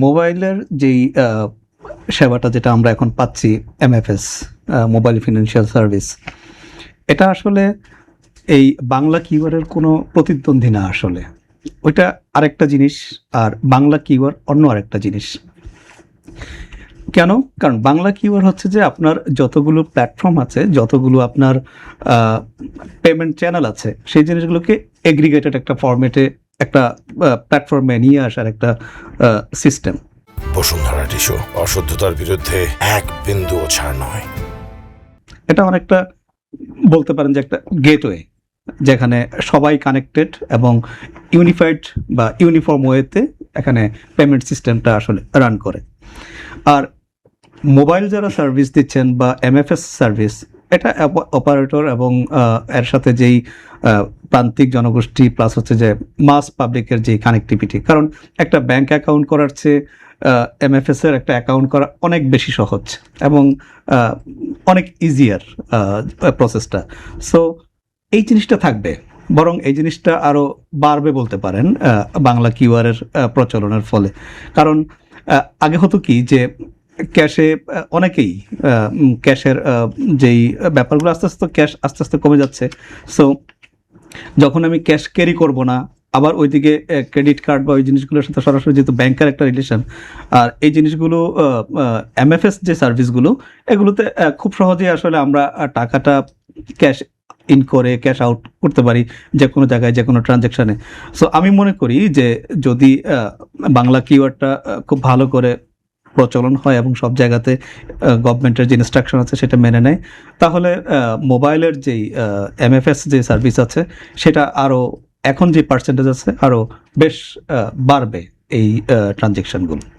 মোবাইলের যেই সেবাটা যেটা আমরা এখন পাচ্ছি, এমএফএস, মোবাইল ফিনান্সিয়াল সার্ভিস, এটা আসলে এই বাংলা কিওয়ার্ডের কোনো প্রতিদ্বন্দ্বী না। আসলে ওইটা আরেকটা জিনিস, আর বাংলা কিওয়ার্ড অন্য আরেকটা জিনিস। কেন? কারণ বাংলা কিওয়ার্ড হচ্ছে যে আপনার যতগুলো প্ল্যাটফর্ম আছে, যতগুলো আপনার পেমেন্ট চ্যানেল আছে, সেই জিনিসগুলোকে এগ্রিগেটেড একটা ফরম্যাটে একটা প্ল্যাটফর্মে নিয়ে আসার একটা সিস্টেম। বসুন্ধরা টিস্যু, অশুদ্ধতার বিরুদ্ধে এক বিন্দুও ছাড় নয়। এটা অনেকটা বলতে পারেন যে একটা গেটওয়ে, যেখানে সবাই কানেক্টেড এবং ইউনিফাইড বা ইউনিফর্ম ওয়েতে এখানে পেমেন্ট সিস্টেমটা আসলে রান করে। আর মোবাইল যারা সার্ভিস দিচ্ছেন বা এমএফএস সার্ভিস, এটা অপারেটর এবং এর সাথে যেই প্রান্তিক জনগোষ্ঠী প্লাস হচ্ছে যে মাস পাবলিকের যে কানেক্টিভিটি, কারণ একটা ব্যাংক অ্যাকাউন্ট করার চেয়ে এমএফএস এর একটা অ্যাকাউন্ট করা অনেক বেশি সহজ এবং অনেক ইজিয়ার প্রসেসটা। সো এই জিনিসটা থাকবে, বরং এই জিনিসটা আরও বাড়বে বলতে পারেন বাংলা কিওয়ার্ডের প্রচলনের ফলে। কারণ আগে হতো কি যে ক্যাশে অনেকেই ক্যাশের যেই ব্যাপারগুলো আস্তে আস্তে ক্যাশ আস্তে আস্তে কমে যাচ্ছে। সো যখন আমি ক্যাশ ক্যারি করব না, আবার ওইদিকে ক্রেডিট কার্ড বা ওই জিনিসগুলোর সাথে সরাসরি যেহেতু ব্যাংকের একটা রিলেশন, আর এই জিনিসগুলো এমএফএস যে সার্ভিসগুলো, এগুলোতে খুব সহজেই আসলে আমরা টাকাটা ক্যাশ ইন করে ক্যাশ আউট করতে পারি যে কোনো জায়গায়, যে কোনো ট্রানজ্যাকশানে। সো আমি মনে করি যে যদি বাংলা কিওয়ার্ডটা খুব ভালো করে প্রচলন হয় এবং সব জায়গাতে গভর্নমেন্টের যে ইনস্ট্রাকশন আছে সেটা মেনে নেয়, তাহলে মোবাইলের যেই এমএফএস যে সার্ভিস আছে সেটা আরও, এখন যে পার্সেন্টেজ আছে, আরও বেশ বাড়বে এই ট্রানজ্যাকশানগুলো।